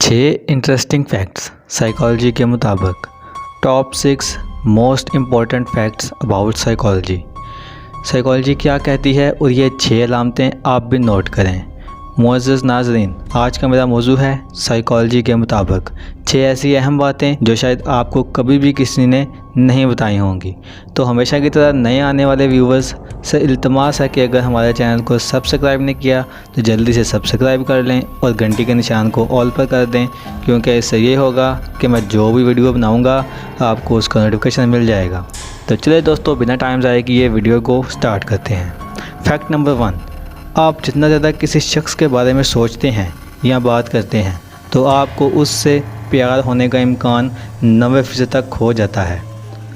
छः interesting facts psychology के मुताबिक। Top 6 most important facts about psychology. Psychology क्या कहती है और ये 6 अलामतें आप भी नोट करें। मुअज़्ज़ज़ नाज़रीन, आज का मेरा मौजू है साइकोलॉजी के मुताबिक 6 ऐसी अहम बातें जो शायद आपको कभी भी किसी ने नहीं बताई होंगी। तो हमेशा की तरह नए आने वाले व्यूवर्स से इल्तमास है कि अगर हमारे चैनल को सब्सक्राइब नहीं किया तो जल्दी से सब्सक्राइब कर लें और घंटी के निशान को ऑल पर कर दें, क्योंकि इससे ये होगा कि मैं जो भी वीडियो बनाऊँगा आपको उसका नोटिफिकेशन मिल जाएगा। तो चलिए दोस्तों, बिना टाइम ज़ाया किए ये वीडियो को स्टार्ट करते हैं। फैक्ट नंबर 1, आप जितना ज़्यादा किसी शख्स के बारे में सोचते हैं या बात करते हैं तो आपको उससे प्यार होने का इम्कान 90% तक हो जाता है।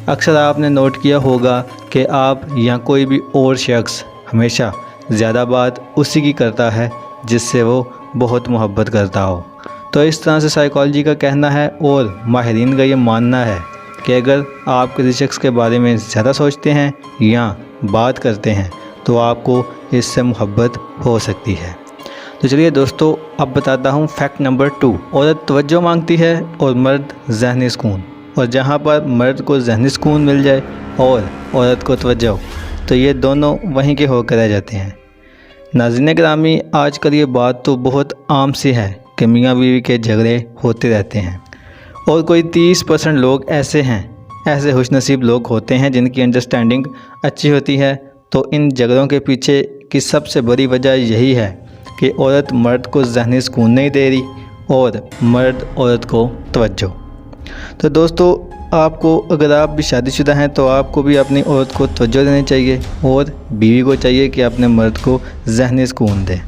अक्सर आपने नोट किया होगा कि आप या कोई भी और शख्स हमेशा ज़्यादा बात उसी की करता है जिससे वो बहुत मोहब्बत करता हो। तो इस तरह से साइकोलॉजी का कहना है और माहिरीन का ये मानना है कि अगर आप किसी शख्स के बारे में ज़्यादा सोचते हैं या बात करते हैं तो आपको इससे मोहब्बत हो सकती है। तो चलिए दोस्तों, अब बताता हूँ फैक्ट नंबर 2। औरत तवज्जो मांगती है और मर्द ज़हनी सुकून। और जहाँ पर मर्द को ज़हनी सुकून मिल जाए और औरत को तवज्जो, तो ये दोनों वहीं के होकर रह जाते हैं। नाज़रीन गिरामी, आजकल ये बात तो बहुत आम सी है कि मियाँ बीवी के झगड़े होते रहते हैं और कोई 30% लोग ऐसे खुशनसीब लोग होते हैं जिनकी अंडरस्टैंडिंग अच्छी होती है। तो इन झगड़ों के पीछे की सबसे बड़ी वजह यही है कि औरत मर्द को ज़हनी सुकून नहीं दे रही और मर्द औरत को तवज्जो। तो दोस्तों, आपको अगर आप भी शादीशुदा हैं तो आपको भी अपनी औरत को तवज्जो देनी चाहिए और बीवी को चाहिए कि अपने मर्द को ज़हनी सुकून दे।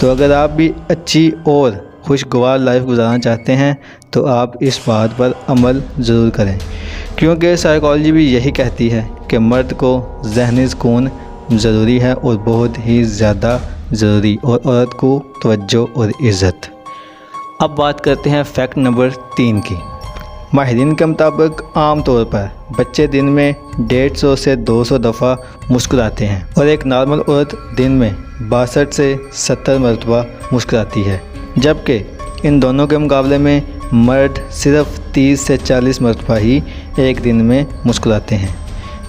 तो अगर आप भी अच्छी और खुशगवार लाइफ गुजारना चाहते हैं तो आप इस बात पर अमल ज़रूर करें, क्योंकि साइकोलॉजी भी यही कहती है कि मर्द को ज़हनी सुकून ज़रूरी है और बहुत ही ज़्यादा ज़रूरी, और औरत को तवज्जो और इज़्ज़त। अब बात करते हैं फैक्ट नंबर 3 की। माहिरीन के मुताबिक आम तौर पर बच्चे दिन में 150 से 200 दफ़ा मुस्कुराते हैं और एक नॉर्मल औरत दिन में 62 से 70 मरतबा मुस्कुराती है, जबकि इन दोनों के मुकाबले में मर्द सिर्फ 30 से 40 मरतबा ही एक दिन में मुस्कुराते हैं,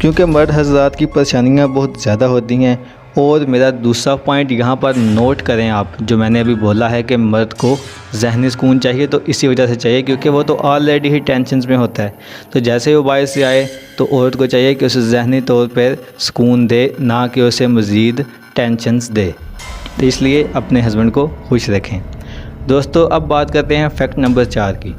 क्योंकि मर्द हज़रात की परेशानियां बहुत ज़्यादा होती हैं। और मेरा दूसरा पॉइंट यहाँ पर नोट करें आप, जो मैंने अभी बोला है कि मर्द को ज़हनी सुकून चाहिए, तो इसी वजह से चाहिए क्योंकि वो तो ऑलरेडी ही टेंशन में होता है। तो जैसे वो बाहर से आए तो औरत को चाहिए कि उसे ज़हनी तौर पर सुकून दे, ना कि उसे मज़ीद टेंशन्स दे। तो इसलिए अपने हस्बैंड को खुश रखें। दोस्तों, अब बात करते हैं फैक्ट नंबर 4 की।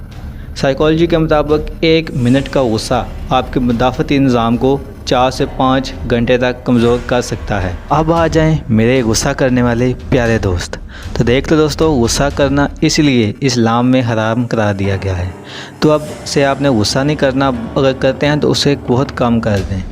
साइकोलॉजी के मुताबिक 1 मिनट का गुस्सा आपके मुदाफ़ती निज़ाम को 4 से 5 घंटे तक कमज़ोर कर सकता है। अब आ जाएं मेरे गुस्सा करने वाले प्यारे दोस्त। तो देख लो दोस्तों, गुस्सा करना इसलिए इस्लाम में हराम करा दिया गया है। तो अब से आपने गुस्सा नहीं करना, अगर करते हैं तो उसे बहुत कम कर दें।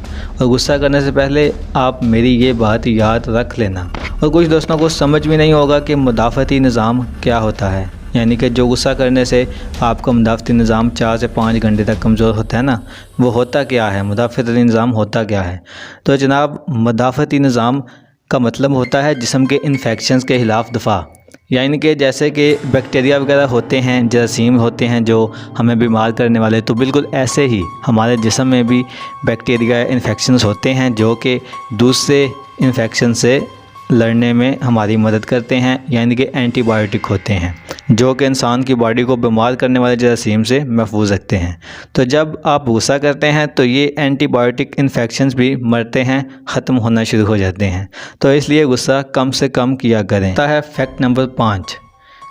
और गुस्सा करने से पहले आप मेरी ये बात याद रख लेना। और कुछ दोस्तों को समझ भी नहीं होगा कि मुदाफ़ती निज़ाम क्या होता है, यानी कि जो गुस्सा करने से आपका मुदाफ़ती निज़ाम 4 से 5 घंटे तक कमज़ोर होता है ना, वो होता क्या है, मुदाफ़ती निज़ाम होता क्या है। तो जनाब, मुदाफ़ती निज़ाम का मतलब होता है जिस्म के इन्फेक्शंस के ख़िलाफ़ दफ़ा, यानी कि जैसे कि बैक्टीरिया वगैरह होते हैं, जरासीम होते हैं जो हमें बीमार करने वाले, तो बिल्कुल ऐसे ही हमारे जिस्म में भी बैक्टीरिया इन्फेक्शंस होते हैं जो कि दूसरे इन्फेक्शन से लड़ने में हमारी मदद करते हैं, यानी कि एंटीबायोटिक होते हैं जो कि इंसान की बॉडी को बीमार करने वाले जरासीम से महफूज रखते हैं। तो जब आप गुस्सा करते हैं तो ये एंटीबायोटिक इन्फेक्शंस भी मरते हैं, ख़त्म होना शुरू हो जाते हैं। तो इसलिए गुस्सा कम से कम किया करें। आता है फैक्ट नंबर 5,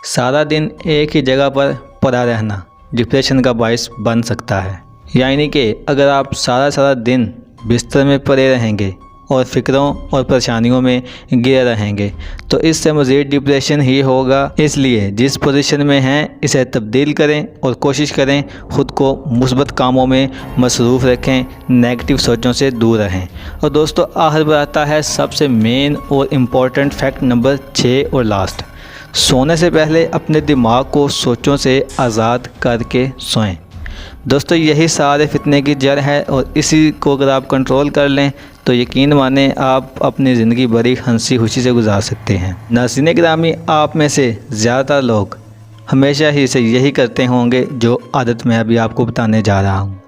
सारा दिन एक ही जगह पर पड़ा रहना डिप्रेशन का बायस बन सकता है। यानी कि अगर आप सारा दिन बिस्तर में पड़े रहेंगे और फ़िक्रों और परेशानियों में गिरे रहेंगे तो इससे मज़ीद डिप्रेशन ही होगा। इसलिए जिस पोजीशन में हैं इसे तब्दील करें और कोशिश करें ख़ुद को मुस्बत कामों में मसरूफ़ रखें, नेगेटिव सोचों से दूर रहें। और दोस्तों, आखिर पर आता है सबसे मेन और इम्पॉर्टेंट फैक्ट नंबर 6 और लास्ट। सोने से पहले अपने दिमाग को सोचों से आज़ाद करके सोएं। दोस्तों, यही सारे फितने की जड़ है और इसी को अगर आप कंट्रोल कर लें तो यकीन माने आप अपनी ज़िंदगी बड़ी हंसी खुशी से गुजार सकते हैं। नाज़रीन गिरामी, आप में से ज़्यादातर लोग हमेशा ही से यही करते होंगे जो आदत मैं अभी आपको बताने जा रहा हूँ।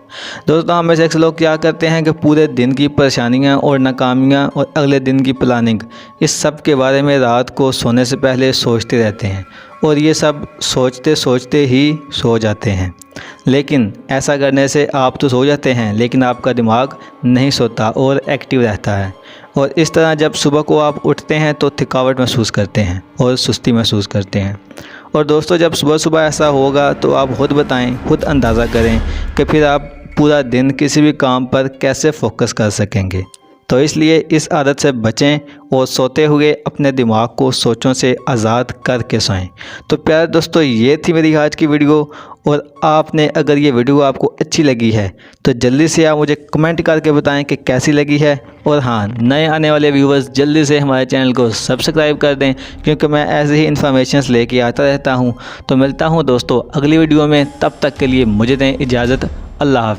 दोस्तों, हमें से अक्सर लोग क्या करते हैं कि पूरे दिन की परेशानियां और नाकामियां और अगले दिन की प्लानिंग, इस सब के बारे में रात को सोने से पहले सोचते रहते हैं और ये सब सोचते सोचते ही सो जाते हैं। लेकिन ऐसा करने से आप तो सो जाते हैं लेकिन आपका दिमाग नहीं सोता और एक्टिव रहता है, और इस तरह जब सुबह को आप उठते हैं तो थकावट महसूस करते हैं और सुस्ती महसूस करते हैं। और दोस्तों, जब सुबह सुबह ऐसा होगा तो आप खुद बताएं, खुद अंदाज़ा करें कि फिर आप पूरा दिन किसी भी काम पर कैसे फोकस कर सकेंगे। तो इसलिए इस आदत से बचें और सोते हुए अपने दिमाग को सोचों से आज़ाद करके सोएं। तो प्यारे दोस्तों, ये थी मेरी आज की वीडियो, और आपने अगर ये वीडियो आपको अच्छी लगी है तो जल्दी से आप मुझे कमेंट करके बताएं कि कैसी लगी है। और हाँ, नए आने वाले व्यूवर्स जल्दी से हमारे चैनल को सब्सक्राइब कर दें, क्योंकि मैं ऐसे ही इन्फॉर्मेशंस लेके आता रहता हूँ। तो मिलता हूँ दोस्तों अगली वीडियो में, तब तक के लिए मुझे दें इजाज़त। अल्लाह हाफ़िज़।